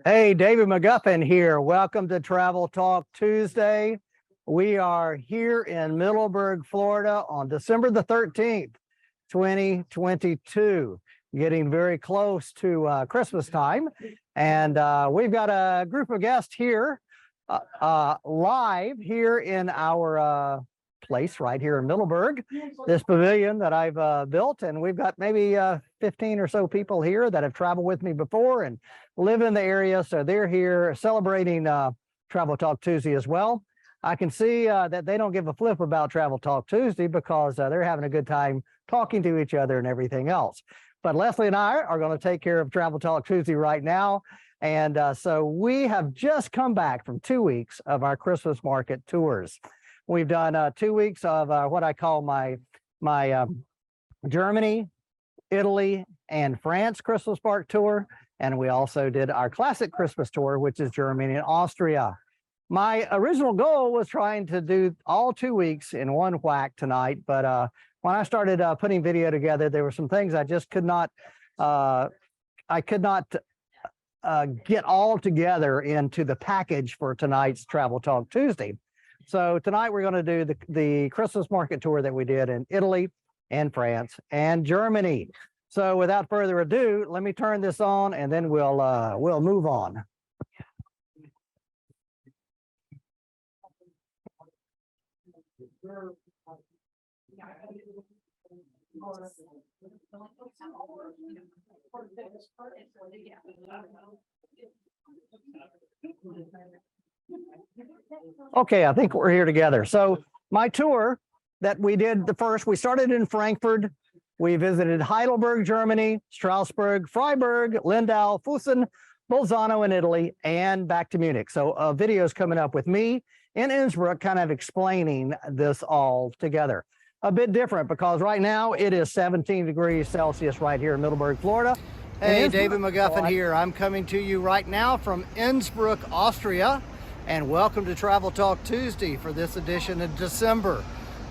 Hey, David McGuffin here. Welcome to Travel Talk Tuesday. We are here in Middleburg, Florida on December the 13th, 2022, getting very close to Christmas time. And we've got a group of guests here live here in our place right here in Middleburg, this pavilion that I've built. And we've got maybe 15 or so people here that have traveled with me before and live in the area. So they're here celebrating Travel Talk Tuesday as well. I can see that they don't give a flip about Travel Talk Tuesday because they're having a good time talking to each other and everything else. But Leslie and I are going to take care of Travel Talk Tuesday right now. And so we have just come back from 2 weeks of our Christmas market tours. We've done 2 weeks of what I call my Germany, Italy, and France Christmas park tour. And we also did our classic Christmas tour, which is Germany and Austria. My original goal was trying to do all 2 weeks in one whack tonight. But when I started putting video together, there were some things I just could not, get all together into the package for tonight's Travel Talk Tuesday. So tonight we're going to do the Christmas market tour that we did in Italy and France and Germany. So without further ado, let me turn this on and then we'll move on. Okay, I think we're here together. So my tour that we did we started in Frankfurt. We visited Heidelberg, Germany, Strasbourg, Freiburg, Lindau, Fussen, Bolzano in Italy, and back to Munich. So videos coming up with me in Innsbruck kind of explaining this all together. A bit different because right now it is 17 degrees Celsius right here in Middleburg, Florida. Hey, David McGuffin here. I'm coming to you right now from Innsbruck, Austria, and welcome to Travel Talk Tuesday for this edition of December.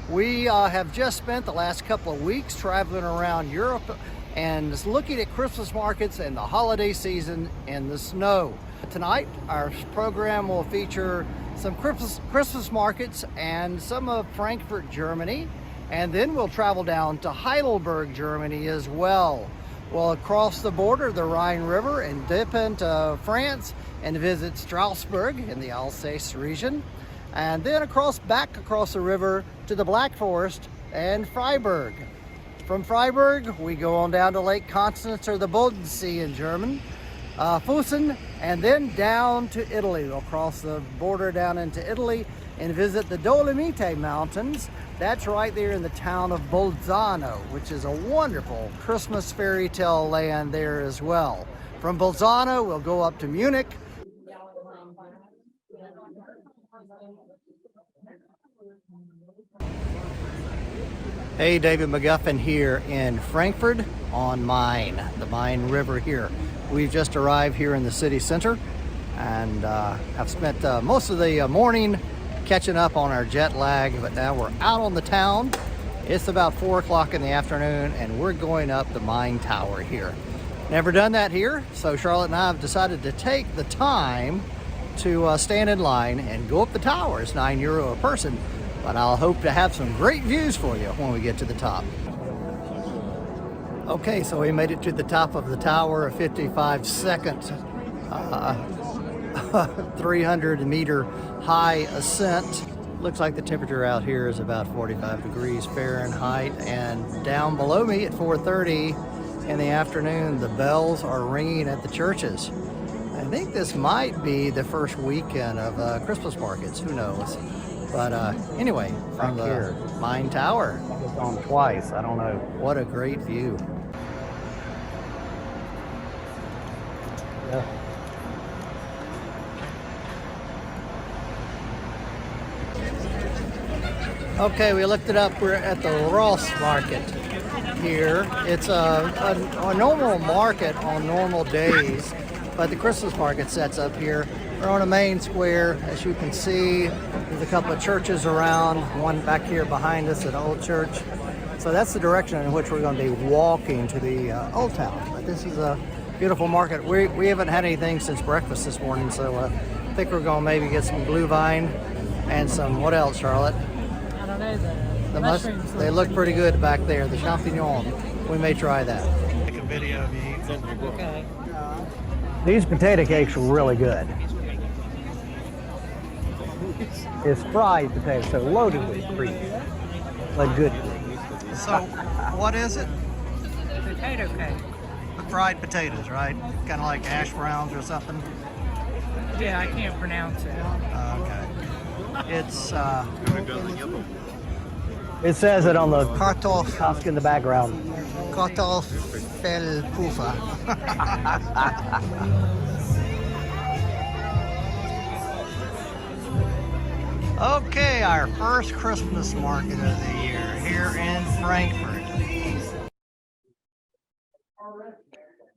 We have just spent the last couple of weeks traveling around Europe and looking at Christmas markets and the holiday season and the snow. Tonight, our program will feature some Christmas markets and some of Frankfurt, Germany, and then we'll travel down to Heidelberg, Germany as well. We'll cross the border, the Rhine River, and dip into France and visit Strasbourg in the Alsace region, and then back across the river to the Black Forest and Freiburg. From Freiburg, we go on down to Lake Constance or the Bodensee in German, Fussen, and then down to Italy. We'll cross the border down into Italy and visit the Dolomite Mountains. That's right there in the town of Bolzano, which is a wonderful Christmas fairy tale land there as well. From Bolzano, we'll go up to Munich. Hey, David McGuffin here in Frankfurt on Main, the Main River here. We've just arrived here in the city center and have spent most of the morning catching up on our jet lag, but now we're out on the town. It's about 4 o'clock in the afternoon and we're going up the Main Tower here. Never done that here, so Charlotte and I have decided to take the time to stand in line and go up the tower. It's €9 a person, but I'll hope to have some great views for you when we get to the top. Okay, so we made it to the top of the tower, a 55-second 300-meter high ascent. Looks like the temperature out here is about 45 degrees Fahrenheit, and down below me at 4:30 in the afternoon, the bells are ringing at the churches. I think this might be the first weekend of Christmas markets, who knows. But anyway, from the Main Tower. I've gone twice, I don't know. What a great view. Yeah. Okay, we looked it up. We're at the Ross Market here. It's a normal market on normal days, but the Christmas market sets up here. We're on a main square. As you can see, there's a couple of churches around. One back here behind us, an old church. So that's the direction in which we're going to be walking to the Old Town. But this is a beautiful market. We haven't had anything since breakfast this morning, so I think we're going to maybe get some glühwein and some, what else, Charlotte? I don't know, the mushrooms. They look pretty good back there, the champignon. We may try that. Take a video of you eating. Okay. These potato cakes are really good. It's fried potato, so loaded with cream, but good cream. So, what is it? Potato cake. The fried potatoes, right? Kind of like hash browns or something? Yeah, I can't pronounce it. Okay. It's It says it on the Kartoffel. husk in the background. Kartoffelpuffer. Okay, our first Christmas market of the year here in Frankfurt.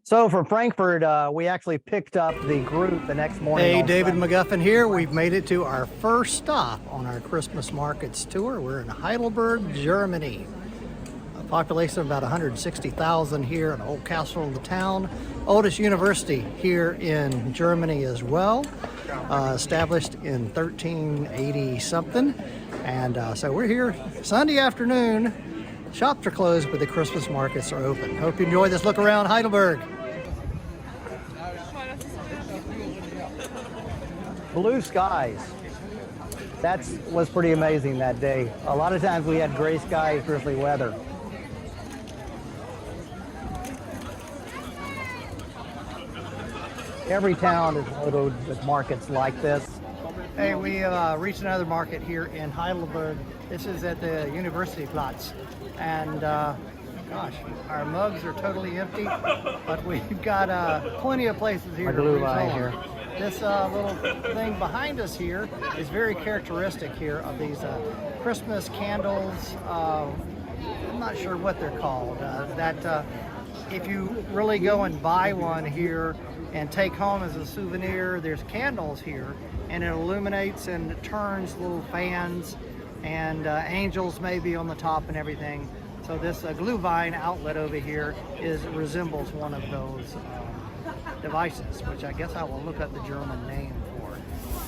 So from Frankfurt, we actually picked up the group the next morning. Hey, on David Sunday. McGuffin here. We've made it to our first stop on our Christmas markets tour. We're in Heidelberg, Germany. A population of about 160,000 here, an old castle in the town. Oldest university here in Germany as well. Established in 1380 something. And so we're here Sunday afternoon. Shops are closed, but the Christmas markets are open. Hope you enjoy this look around Heidelberg. Blue skies. That was pretty amazing that day. A lot of times we had gray skies, drizzly weather. Every town is loaded with markets like this. Hey, we reached another market here in Heidelberg. This is at the University Platz. And gosh, our mugs are totally empty, but we've got plenty of places here My to blue refill line them. here. This little thing behind us here is very characteristic here of these Christmas candles. I'm not sure what they're called. If you really go and buy one here and take home as a souvenir, there's candles here, and it illuminates and it turns little fans, and angels maybe on the top and everything. So this glühwein outlet over here resembles one of those devices, which I guess I will look up the German name for.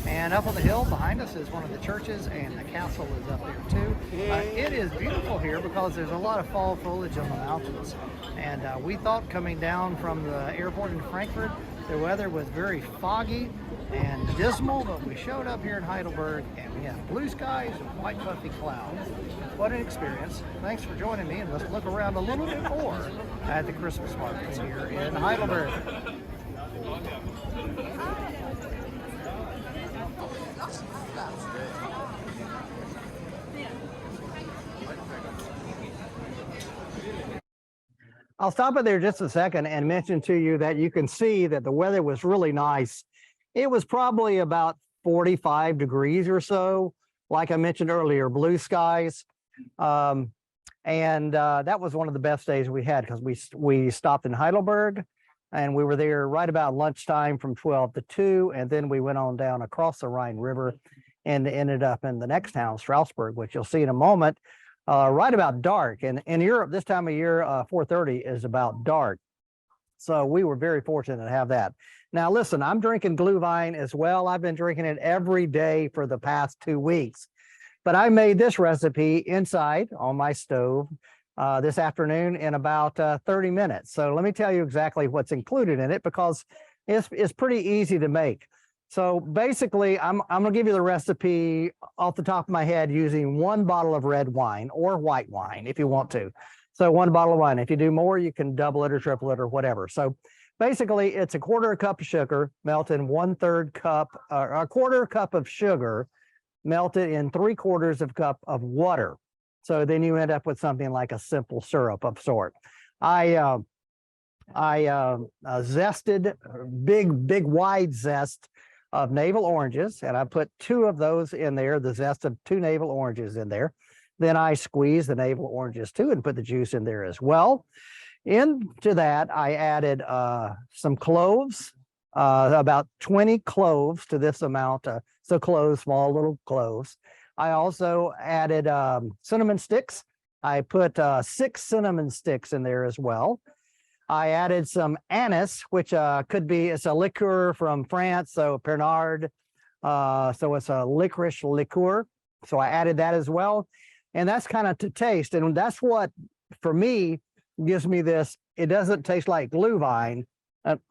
And up on the hill behind us is one of the churches, and the castle is up there too. It is beautiful here because there's a lot of fall foliage on the mountains. And we thought coming down from the airport in Frankfurt, the weather was very foggy and dismal, but we showed up here in Heidelberg and we have blue skies and white fluffy clouds. What an experience. Thanks for joining me, and let's look around a little bit more at the Christmas markets here in Heidelberg. I'll stop it there just a second and mention to you that you can see that the weather was really nice. It was probably about 45 degrees or so. Like I mentioned earlier, blue skies. That was one of the best days we had because we stopped in Heidelberg and we were there right about lunchtime from 12 to 2. And then we went on down across the Rhine River and ended up in the next town, Strasbourg, which you'll see in a moment. Right about dark, and in Europe this time of year, 4:30 is about dark. So we were very fortunate to have that. Now listen, I'm drinking glühwein as well. I've been drinking it every day for the past 2 weeks, but I made this recipe inside on my stove this afternoon in about 30 minutes. So let me tell you exactly what's included in it because it's pretty easy to make. So basically, I'm going to give you the recipe off the top of my head using 1 bottle of red wine or white wine if you want to. So 1 bottle of wine. If you do more, you can double it or triple it or whatever. So basically, it's a 1/4 cup of sugar melted in 1/3 cup, or a 1/4 cup of sugar melted in 3/4 cup of water. So then you end up with something like a simple syrup of sort. I zested big wide zest of navel oranges, and I put 2 of those in there, the zest of 2 navel oranges in there. Then I squeezed the navel oranges too and put the juice in there as well. Into that, I added some cloves, about 20 cloves to this amount. So cloves, small little cloves. I also added cinnamon sticks. I put 6 cinnamon sticks in there as well. I added some anise, which could be, it's a liqueur from France, so Pernod. So it's a licorice liqueur. So I added that as well. And that's kind of to taste. And that's what, for me, gives me this. It doesn't taste like Glühwein.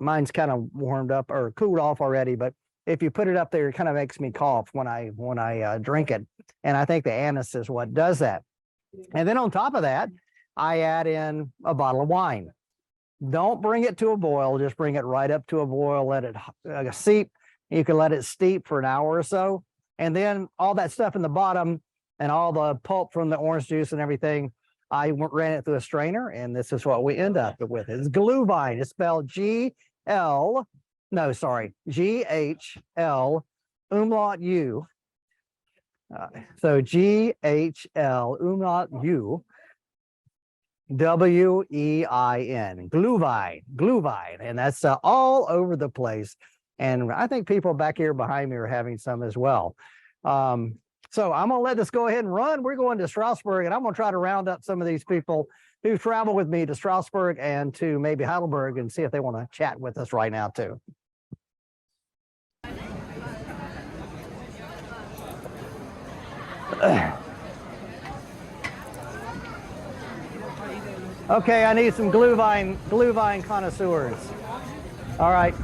Mine's kind of warmed up or cooled off already, but if you put it up there, it kind of makes me cough when I drink it. And I think the anise is what does that. And then on top of that, I add in a bottle of wine. Don't bring it to a boil, just bring it right up to a boil, let it seep. You can let it steep for an hour or so. And then all that stuff in the bottom and all the pulp from the orange juice and everything, I ran it through a strainer, and this is what we end up with. It's Glühwein. It's spelled G-H-L, umlaut U. So G-H-L umlaut U. W-E-I-N, Glühwein, and that's all over the place. And I think people back here behind me are having some as well. So I'm gonna let this go ahead and run. We're going to Strasbourg, and I'm gonna try to round up some of these people who travel with me to Strasbourg and to maybe Heidelberg and see if they want to chat with us right now too. Okay, I need some Glühwein connoisseurs. All right.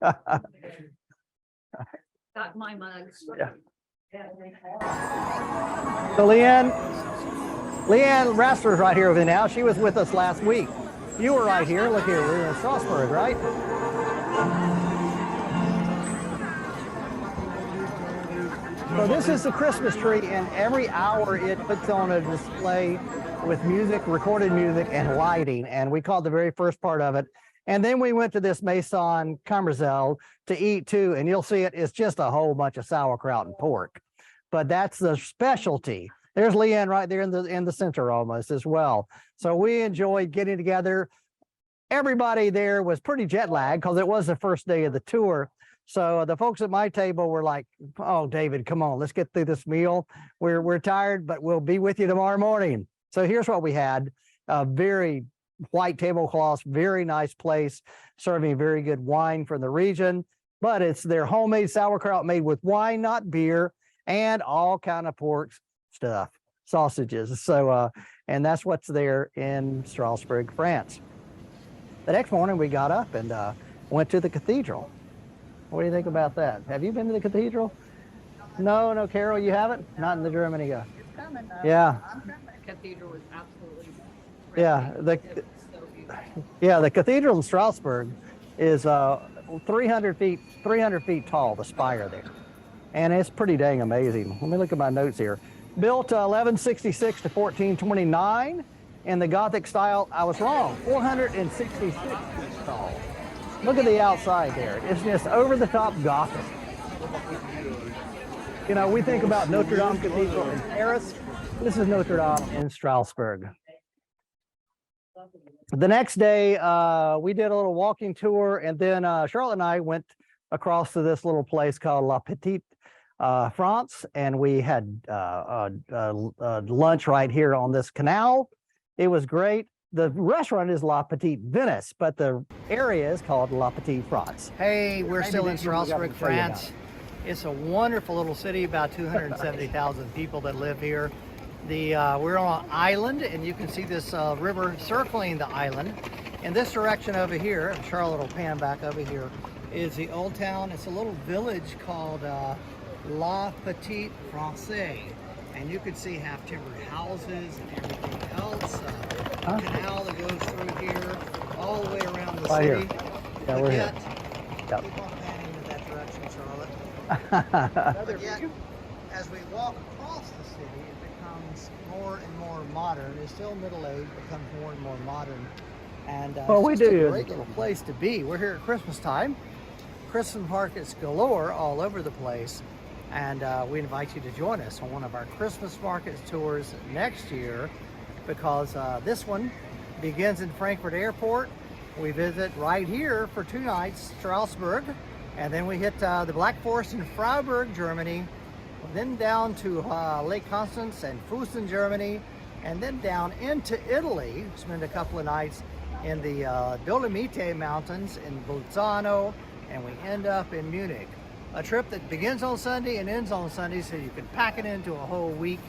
Got my mugs. Yeah. So Leanne Rassler's right here with me now. She was with us last week. You were right here. Look here, we're in Strasbourg, right? So this is the Christmas tree, and every hour it puts on a display with music, recorded music, and lighting. And we called the very first part of it. And then we went to this Maison Camberzel to eat too, and you'll see it's just a whole bunch of sauerkraut and pork. But that's the specialty. There's Leanne right there in the center almost as well. So we enjoyed getting together. Everybody there was pretty jet lagged because it was the first day of the tour. So the folks at my table were like, "Oh, David, come on, let's get through this meal. We're tired, but we'll be with you tomorrow morning." So here's what we had: a very white tablecloths, very nice place, serving very good wine from the region. But it's their homemade sauerkraut made with wine, not beer, and all kind of pork stuff, sausages. So, and that's what's there in Strasbourg, France. The next morning we got up and went to the cathedral. What do you think about that? Have you been to the cathedral? No, Carol, you haven't? Not in the Germany. It's coming though. Yeah. The cathedral is absolutely Yeah, the cathedral in Strasbourg is 300 feet tall, the spire there. And it's pretty dang amazing. Let me look at my notes here. Built 1166 to 1429 in the Gothic style. I was wrong, 466 feet tall. Look at the outside there. It's just over the top Gothic. You know, we think about Notre Dame Cathedral in Paris. This is Notre Dame in Strasbourg. The next day, we did a little walking tour, and then Charlotte and I went across to this little place called La Petite France, and we had lunch right here on this canal. It was great. The restaurant is La Petite Venice, but the area is called La Petite France. Hey, we're still in Strasbourg, France. It's a wonderful little city, about 270,000 people that live here. We're on an island, and you can see this river circling the island. In this direction over here, Charlotte will pan back over here, is the old town. It's a little village called La Petite Française. And you can see half-timbered houses and everything else. Canal that goes through here, all the way around the city. Here. Yeah, we're here. Keep on panning in that direction, Charlotte. But yet, as we walk across the city, it becomes more and more modern. It's still middle-aged, becomes more and more modern. And it's a great little place to be. We're here at Christmas time. Christmas markets galore all over the place. And we invite you to join us on one of our Christmas markets tours next year, because this one begins in Frankfurt Airport. We visit right here for 2 nights, Strasbourg, and then we hit the Black Forest in Freiburg, Germany, then down to Lake Constance and Fussen, Germany, and then down into Italy, spend a couple of nights in the Dolomite Mountains in Bolzano, and we end up in Munich. A trip that begins on Sunday and ends on Sunday, so you can pack it into a whole week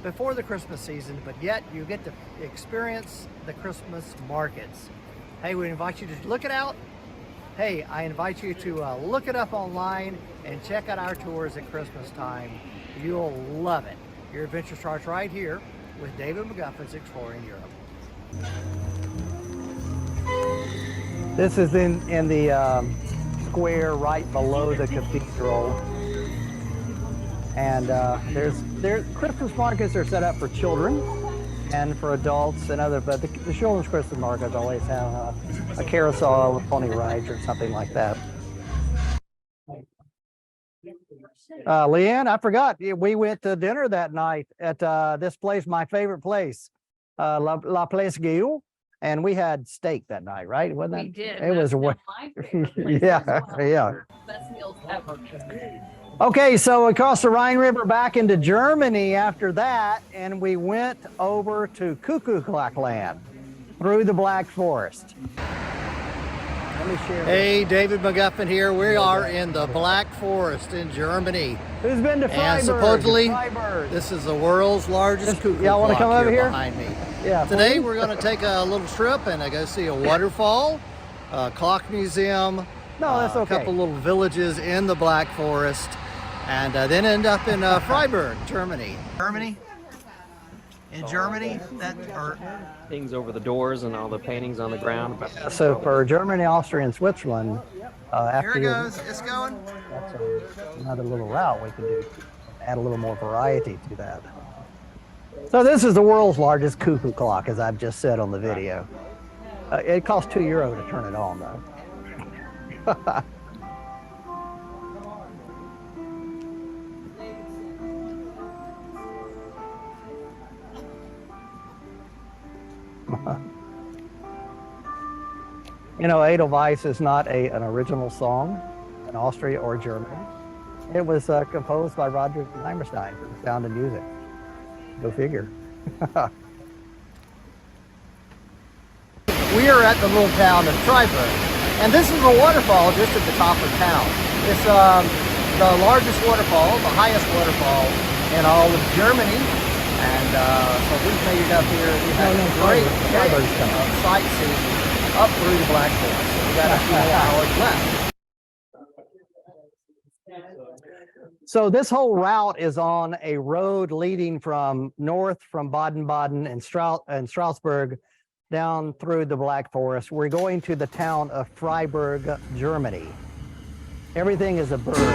before the Christmas season, but yet you get to experience the Christmas markets. Hey, we invite you to look it out. Hey, I invite you to look it up online and check out our tours at Christmas time. You'll love it. Your adventure starts right here with David McGuffin's Exploring Europe. This is in the square right below the cathedral. And there's Christmas markets are set up for children and for adults and other, but the children's Christmas markets always have a carousel with pony rides or something like that. Leanne, I forgot, we went to dinner that night at this place, my favorite place, La Place Guillaume, and we had steak that night, right? Wasn't that? We did. It was what? yeah, yeah. Best meals ever. Okay, so we crossed the Rhine River back into Germany after that, and we went over to Kuckuckland through the Black Forest. Let me share. Hey, David McGuffin here. We are in the Black Forest in Germany. Who's been to Freiburg? And supposedly, Freiburg. this is the world's largest cuckoo y'all wanna clock come over here? behind me. Yeah. Today please. we're going to take a little trip and go see a waterfall, a clock museum, No, that's a okay. couple little villages in the Black Forest, and then end up in Freiburg, Germany. In Germany, things over the doors and all the paintings on the ground. So for Germany, Austria, and Switzerland, after here it you- goes. It's going. that's another little route we can do. Add a little more variety to that. So this is the world's largest cuckoo clock, as I've just said on the video. It costs €2 to turn it on, though. You know, Edelweiss is not an original song in Austria or Germany. It was composed by Roger Hammerstein for the Sound of Music. Go figure. We are at the little town of Triberg, and this is a waterfall just at the top of town. It's the largest waterfall, the highest waterfall in all of Germany, and so we've made it up here. We have a great day of sightseeing up through the Black Forest. So we got a few more hours left. So this whole route is on a road leading from north from Baden-Baden and Strasbourg down through the Black Forest. We're going to the town of Freiburg, Germany. Everything is a bird. This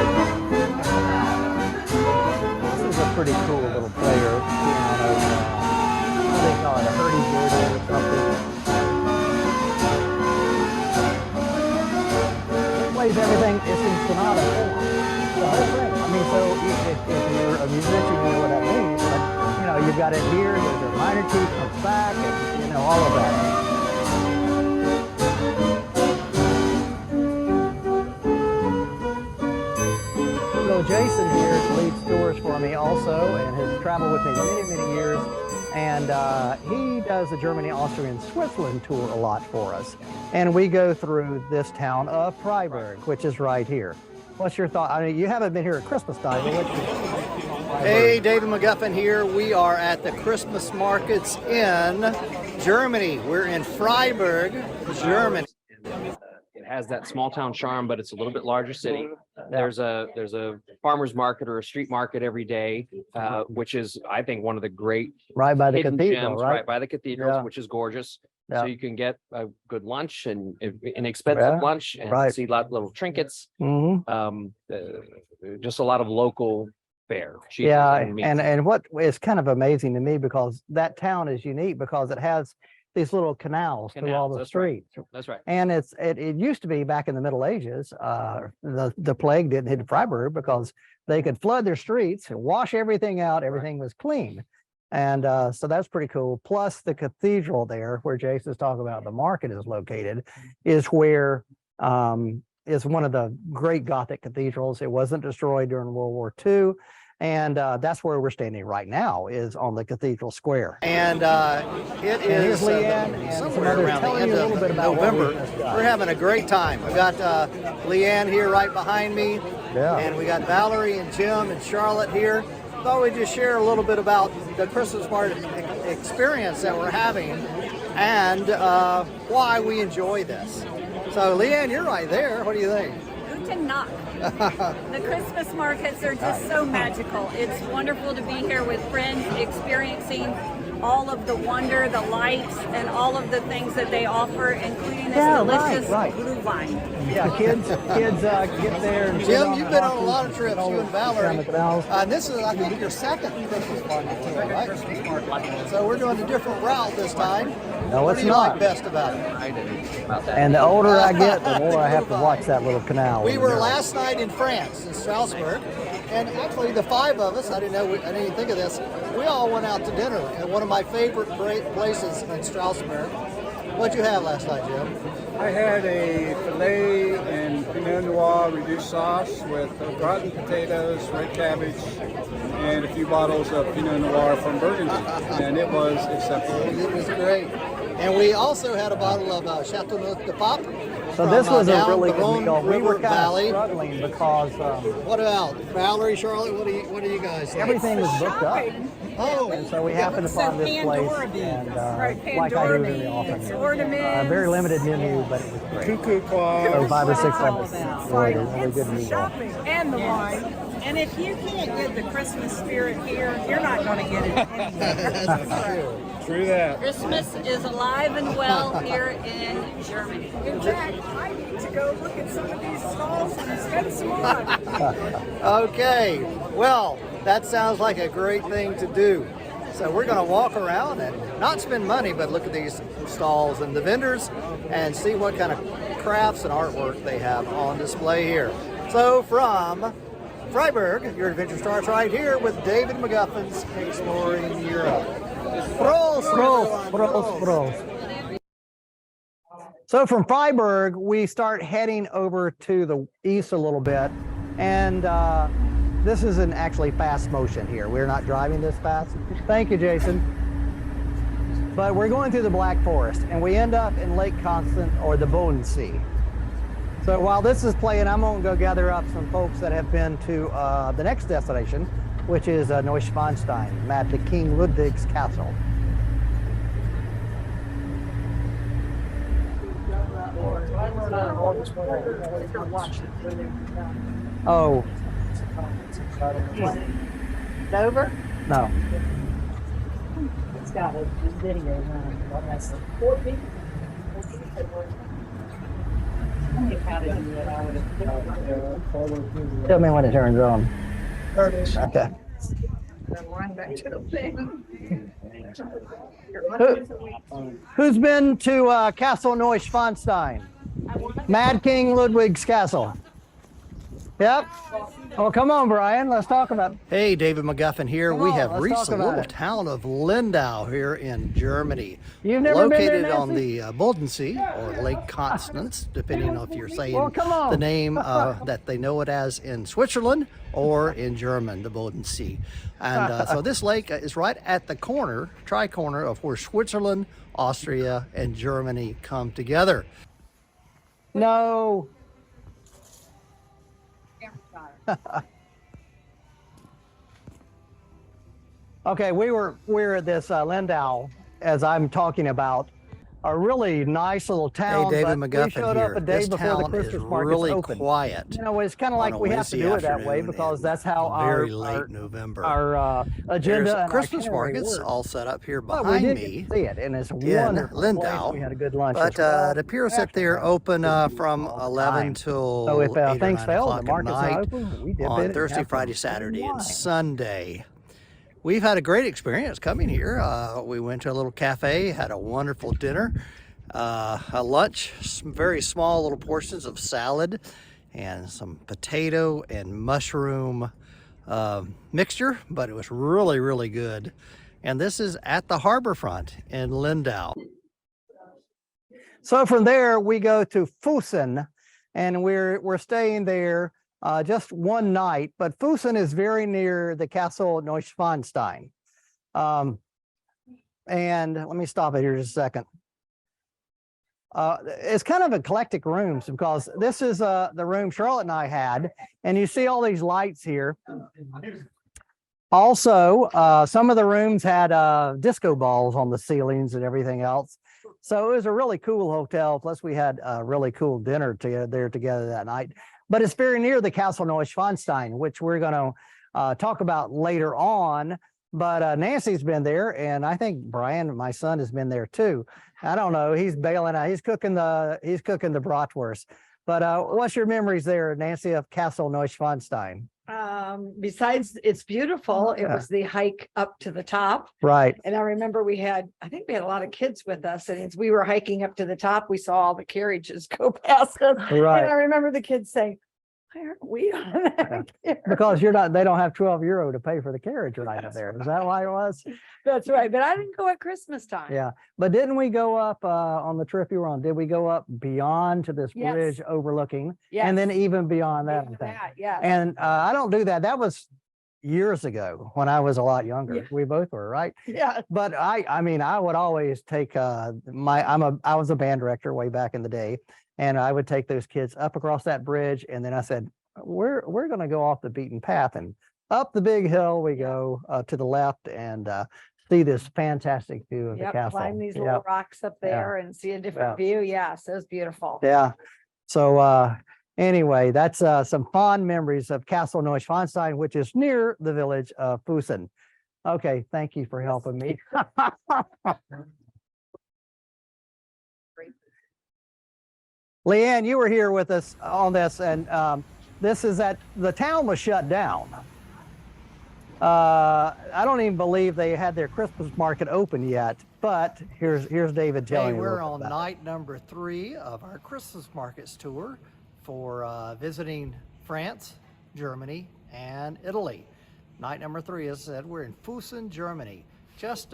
is a pretty cool little player piano. They call it a hurdy-gurdy or something. It plays everything. It's in sonata form. The whole thing. I mean, so if you're a musician, you know what that means. But you know, you've got it here. There's a minor key comes back, and you know all of that. So Jason here leads tours for me also, and has traveled with me many years. And he does the Germany, Austria, and Switzerland tour a lot for us. And we go through this town of Freiburg, which is right here. What's your thought? I mean, you haven't been here at Christmas time, but what's your Hey, David McGuffin here. We are at the Christmas markets in Germany. We're in Freiburg, Germany. It has that small town charm, but it's a little bit larger city. There's a farmer's market or a street market every day, which is, I think, one of the great right by the hidden cathedral, gems, right? by the cathedral, Yeah. which is gorgeous. Yeah. So you can get a good lunch and inexpensive lunch, and right. see a lot of little trinkets. Mm-hmm. Just a lot of local fare. cheese Yeah, meat. and what is kind of amazing to me, because that town is unique because it has these little canals through all Canals, the that's right. streets. That's right. And it used to be back in the Middle Ages, the plague didn't hit Freiburg because they could flood their streets and wash everything out. Everything was clean. And so that's pretty cool. Plus the cathedral there, where Jason's talking about the market is located, is where is one of the great Gothic cathedrals. It wasn't destroyed during World War II. And that's where we're standing right now, is on the Cathedral Square. And it here's is Leanne and some somewhere others around the telling end you a little bit of about what November. we've just done. We're having a great time. We've got Leanne here right behind me. Yeah. And we got Valerie and Jim and Charlotte here. Thought we'd just share a little bit about the Christmas market experience that we're having and why we enjoy this. So Leanne, you're right there. What do you think? Guten Nacht. The Christmas markets are just so magical. It's wonderful to be here with friends, experiencing all of the wonder, the lights, and all of the things that they offer, including this delicious Glühwein. Yeah, kids get there. And Jim, you've been on a lot of trips, you and Valerie. And this is, I think, your second Christmas market tour, right? So we're doing a different route this time. No, what it's do you not. like best about it? And the older I get, the more I have to watch that little canal. We were last night in France, in Strasbourg, and actually the five of us, I didn't even think of this, we all went out to dinner at one of my favorite places in Strasbourg. What'd you have last night, Jim? I had a filet and Pinot Noir reduced sauce with rotten potatoes, red cabbage, and a few bottles of Pinot Noir from Burgundy, and it was exceptional. It was great. And we also had a bottle of Chateauneuf de Pape. So this was a really good Rhone meal. We were River kind Valley. of struggling because What about Valerie, Charlotte? What do you guys think? everything was booked up. Oh, And so we happened to find this place, and like I do very often, very limited menu, but it was great. Cuckoo clock. So 5 or 6 of us enjoyed a really good meal. And the wine. And if you can't get the Christmas spirit here, you're not going to get it anywhere. True that. Christmas is alive and well here in Germany. In fact, I need to go look at some of these stalls and spend some more. okay. Well, that sounds like a great thing to do. So we're going to walk around and not spend money, but look at these stalls and the vendors and see what kind of crafts and artwork they have on display here. So from Freiburg, your adventure starts right here with David McGuffin's Exploring Europe. Prost, Prost. So from Freiburg, we start heading over to the east a little bit, and this isn't actually fast motion here. We're not driving this fast. Thank you, Jason. But we're going through the Black Forest, and we end up in Lake Constant, or the Bodensee. So while this is playing, I'm going to go gather up some folks that have been to the next destination, which is Neuschwanstein, at the King Ludwig's Castle. Oh. Dover? No. It's got a video on it. 4 people. Tell me when it turns on. Okay. Who's been to Castle Neuschwanstein? Mad King Ludwig's Castle. Yep. Well, come on, Brian. Let's talk about it. Hey, David McGuffin here. We have let's reached talk the about little it. town of Lindau here in Germany. You've never been there, located on Nancy? the Bodensee or Lake Constance, depending on if you're saying Well, come on. the name that they know it as in Switzerland or in German, the Bodensee. And so this lake is right at the corner, tri-corner of where Switzerland, Austria, and Germany come together. No. Okay, we're at this Lindau, as I'm talking about, a really nice little town. Hey, David but we McGuffin showed here. up a day This before the town is Christmas market's really open. quiet. You know, it's kind of like on a we have to Wednesday do it that way afternoon because in that's how very late November. our agenda There's and our Christmas itinerary markets works. all set up here But we behind did me. get to see it, and it's a in wonderful Lindau. place. We had a good lunch. But as well. it appears that they're open from 11 till So if 8 or things 9 fail, o'clock the at market's not night open. We did on it. Thursday, Have Friday, some Saturday, and wine. Sunday. We've had a great experience coming here. We went to a little cafe, had a wonderful dinner, a lunch, some very small little portions of salad, and some potato and mushroom mixture, but it was really, really good. And this is at the harbor front in Lindau. So from there we go to Fussen, and we're staying there just one night, but Fussen is very near the Castle Neuschwanstein. And let me stop it here just a second. It's kind of eclectic rooms because this is the room Charlotte and I had, and you see all these lights here. Also, some of the rooms had disco balls on the ceilings and everything else. So it was a really cool hotel. Plus, we had a really cool dinner there together that night. But it's very near the Castle Neuschwanstein, which we're going to talk about later on. But Nancy's been there, and I think Brian, my son, has been there too. I don't know. He's bailing out. He's cooking the bratwurst. But what's your memories there, Nancy, of Castle Neuschwanstein? Besides it's beautiful, it was the hike up to the top. Right. And I remember I think we had a lot of kids with us, and as we were hiking up to the top, we saw all the carriages go past us. Right. And I remember the kids saying, why aren't we on that carriage? Because they don't have 12 euro to pay for the carriage right up there. Is that why it was? That's right. But I didn't go at Christmas time. Yeah. But didn't we go up on the trip you were on? Did we go up beyond to this Yes. bridge overlooking? Yes. And then even beyond that, I Even think. that, yeah. And I don't do that. That was years ago when I was a lot younger. Yeah. We both were, right? Yeah. But I mean, I would always take I was a band director way back in the day, and I would take those kids up across that bridge, and then I said, we're going to go off the beaten path, and up the big hill we go to the left and see this fantastic view of the castle. Climb these little rocks up there and see a different view. Yeah, so it's beautiful. Yeah. So anyway, that's some fond memories of Castle Neuschwanstein, which is near the village of Fussen. Okay, thank you for helping me. Leanne, you were here with us on this, and this is the town was shut down. I don't even believe they had their Christmas market open yet, but here's David telling you. We're on night number 3 of our Christmas markets tour for visiting France, Germany, and Italy. Night number 3, as I said, we're in Fussen, Germany, just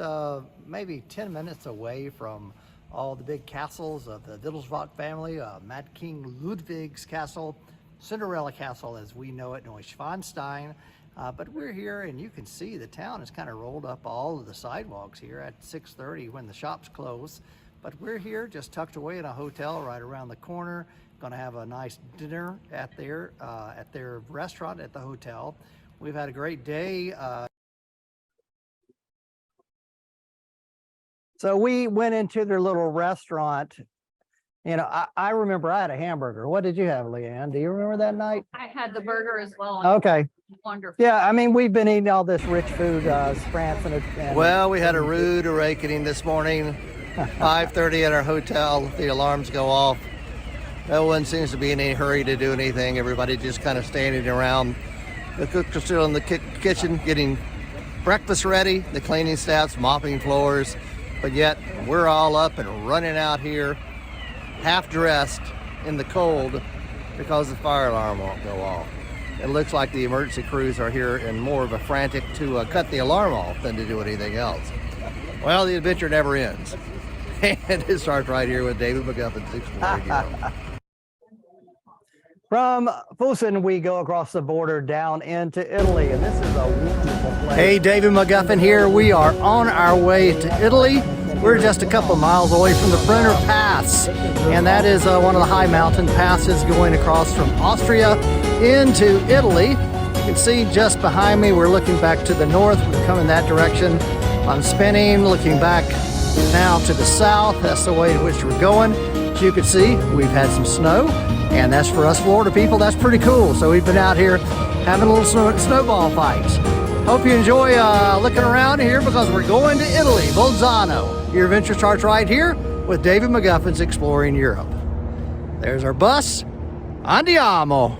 maybe 10 minutes away from all the big castles of the Wittelsbach family, Mad King Ludwig's castle, Cinderella Castle as we know it, Neuschwanstein. But we're here, and you can see the town is kind of rolled up all of the sidewalks here at 6:30 when the shops close. But we're here just tucked away in a hotel right around the corner. Going to have a nice dinner at their restaurant at the hotel. We've had a great day. So we went into their little restaurant. You know, I remember I had a hamburger. What did you have, Leanne? Do you remember that night? I had the burger as well. Okay. Wonderful. Yeah, I mean, we've been eating all this rich food, France and Well, we had a rude awakening this morning. 5:30 at our hotel, the alarms go off. No one seems to be in any hurry to do anything. Everybody just kind of standing around. The cooks are still in the kitchen getting breakfast ready. The cleaning staff's mopping floors. But yet, we're all up and running out here, half dressed in the cold because the fire alarm won't go off. It looks like the emergency crews are here in more of a frantic to cut the alarm off than to do anything else. Well, the adventure never ends. And it starts right here with David McGuffin's Exploring Europe. From Fussen, we go across the border down into Italy, and this is a wonderful place. Hey, David McGuffin here. We are on our way to Italy. We're just a couple miles away from the Brenner Pass, and that is one of the high mountain passes going across from Austria into Italy. You can see just behind me, we're looking back to the north. We're coming that direction. I'm spinning, looking back now to the south. That's the way in which we're going. As you can see, we've had some snow, and that's for us Florida people. That's pretty cool. So we've been out here having a little snowball fights. Hope you enjoy looking around here because we're going to Italy, Bolzano. Your adventure starts right here with David McGuffin's Exploring Europe. There's our bus. Andiamo.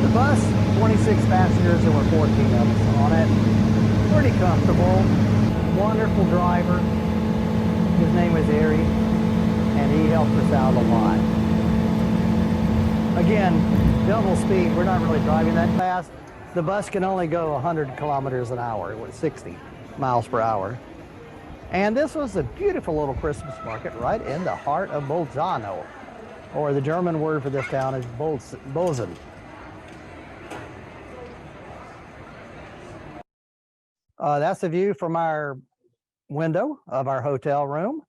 The bus, 26 passengers, there were 14 of us on it. Pretty comfortable. Wonderful driver. His name was Ari, and he helped us out a lot. Again, double speed. We're not really driving that fast. The bus can only go 100 kilometers an hour. It was 60 miles per hour. And this was a beautiful little Christmas market right in the heart of Bolzano, or the German word for this town is Bozen. That's a view from our window of our hotel room.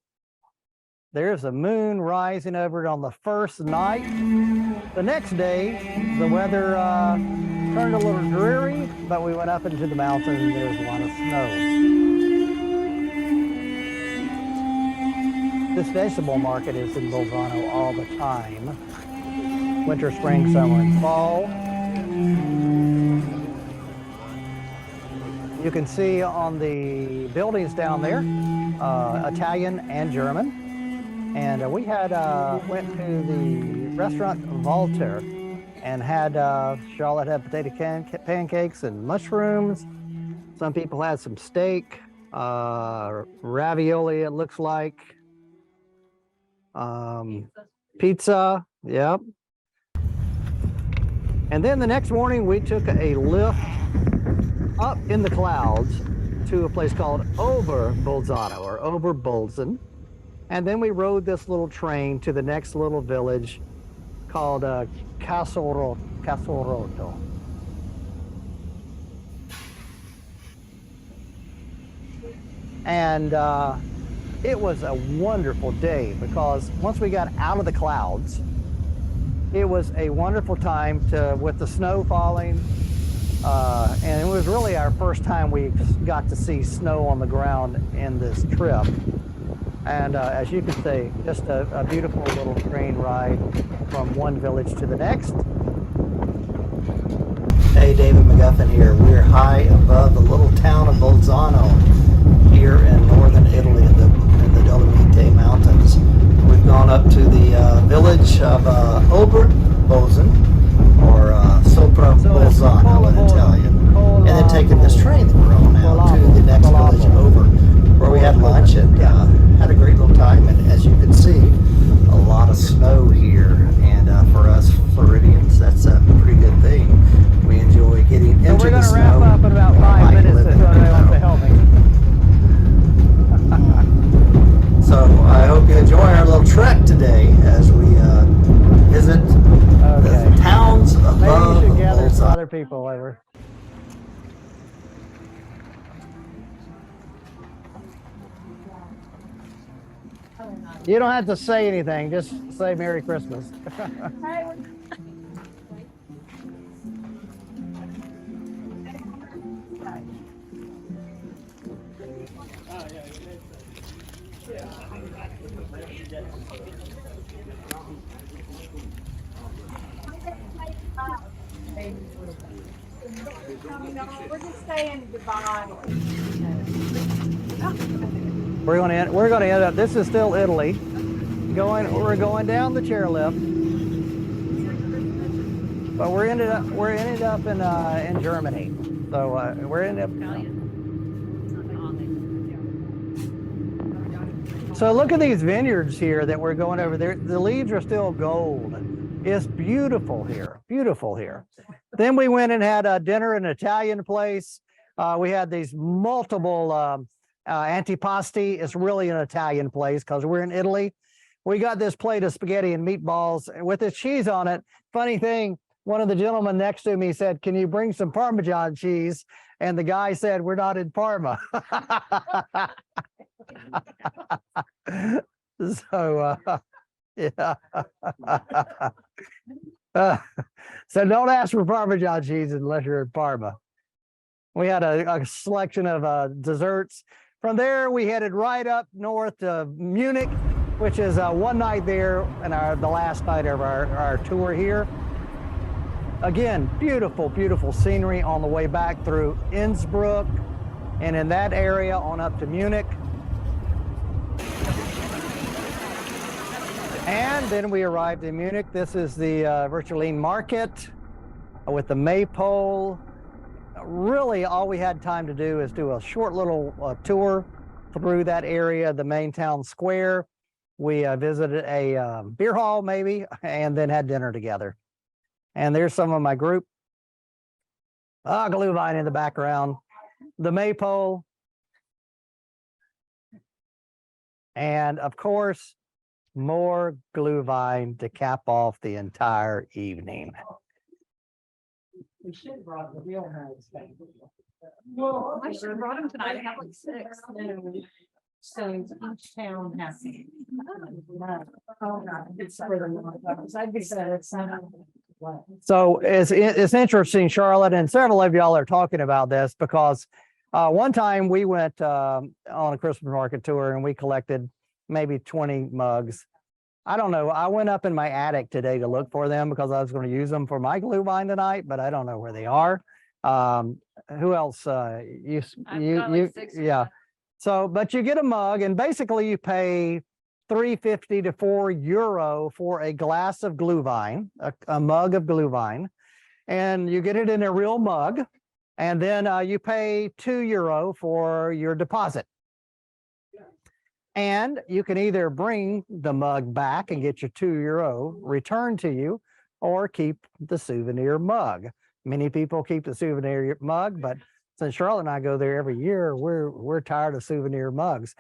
There's the moon rising over it on the first night. The next day, the weather turned a little dreary, but we went up into the mountains and there was a lot of snow. This vegetable market is in Bolzano all the time. Winter, spring, summer, and fall. You can see on the buildings down there, Italian and German. And we had went to the restaurant Walter and had Charlotte had potato pancakes and mushrooms. Some people had some steak, ravioli, it looks like. Pizza, yep. And then the next morning we took a lift up in the clouds to a place called Oberbolzano or Oberbolzen. And then we rode this little train to the next little village called Casorotto. And it was a wonderful day because once we got out of the clouds, it was a wonderful time with the snow falling. And it was really our first time we got to see snow on the ground in this trip. And as you can see, just a beautiful little train ride from one village to the next. Hey, David McGuffin here. We're high above the little town of Bolzano here in northern Italy in the Dolomite Mountains. We've gone up to the village of Oberbolzen, or Sopra Bolzano in Italian, and then taken this train that we're on now to the next village over, where we had lunch and had a great little time. And as you can see, a lot of snow here, and for us Floridians, that's a pretty good thing. We enjoy getting into the snow. We're going to wrap up in about 5 minutes if somebody wants to help me. So I hope you enjoy our little trek today as we visit the towns above. Maybe you should gather some other people over. You don't have to say anything, just say Merry Christmas. We're just saying goodbye. We're going to end up. This is still Italy. We're going down the chairlift, but we're ended up in Germany. So we're ended up. So look at these vineyards here that we're going over there. The leaves are still gold. It's beautiful here. Beautiful here. Then we went and had dinner in an Italian place. We had these multiple antipasti. It's really an Italian place because we're in Italy. We got this plate of spaghetti and meatballs with this cheese on it. Funny thing, one of the gentlemen next to me said, "Can you bring some Parmesan cheese?" And the guy said, "We're not in Parma." So, yeah. So don't ask for Parmesan cheese unless you're in Parma. We had a selection of desserts. From there, we headed right up north to Munich, which is one night there and the last night of our tour here. Again, beautiful, beautiful scenery on the way back through Innsbruck and in that area on up to Munich. And then we arrived in Munich. This is the Virtualine Market with the maypole. Really, all we had time to do is do a short little tour through that area, the main town square. We visited a beer hall, maybe, and then had dinner together. And there's some of my group. Glühwein in the background. The maypole. And of course, more glühwein to cap off the entire evening. We should have brought the real ones. Well, I should have brought them tonight. I have like 6. So each town has. Oh, God, it's for the. I'd be sad it's not. So it's interesting, Charlotte, and several of y'all are talking about this because one time we went on a Christmas market tour and we collected maybe 20 mugs. I don't know. I went up in my attic today to look for them because I was going to use them for my glühwein tonight, but I don't know where they are. Who else? Yeah. So, but you get a mug and basically you pay €3.50 to €4 for a glass of glühwein, a mug of glühwein, and you get it in a real mug. And then you pay €2 for your deposit. And you can either bring the mug back and get your €2 returned to you, or keep the souvenir mug. Many people keep the souvenir mug, but since Charlotte and I go there every year, we're tired of souvenir mugs.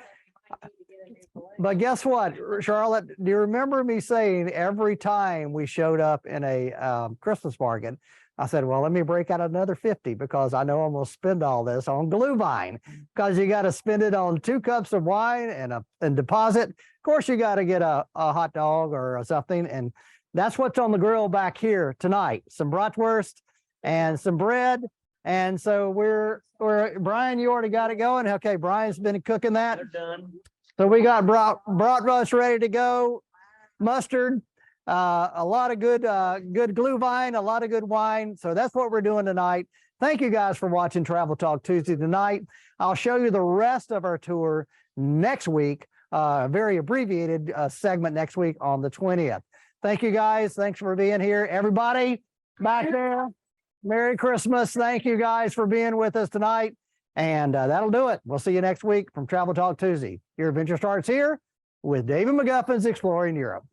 But guess what, Charlotte? Do you remember me saying every time we showed up in a Christmas market, I said, well, let me break out another 50 because I know I'm going to spend all this on glühwein, because you got to spend it on 2 cups of wine and deposit. Of course, you got to get a hot dog or something. And that's what's on the grill back here tonight. Some bratwurst and some bread. And so we're Brian, you already got it going. Okay, Brian's been cooking that. They're done. So we got bratwurst ready to go, mustard, a lot of good glühwein, a lot of good wine. So that's what we're doing tonight. Thank you guys for watching Travel Talk Tuesday tonight. I'll show you the rest of our tour next week, a very abbreviated segment next week on the 20th. Thank you guys. Thanks for being here. Everybody back there, Merry Christmas. Thank you guys for being with us tonight. And that'll do it. We'll see you next week from Travel Talk Tuesday. Your adventure starts here with David McGuffin's Exploring Europe.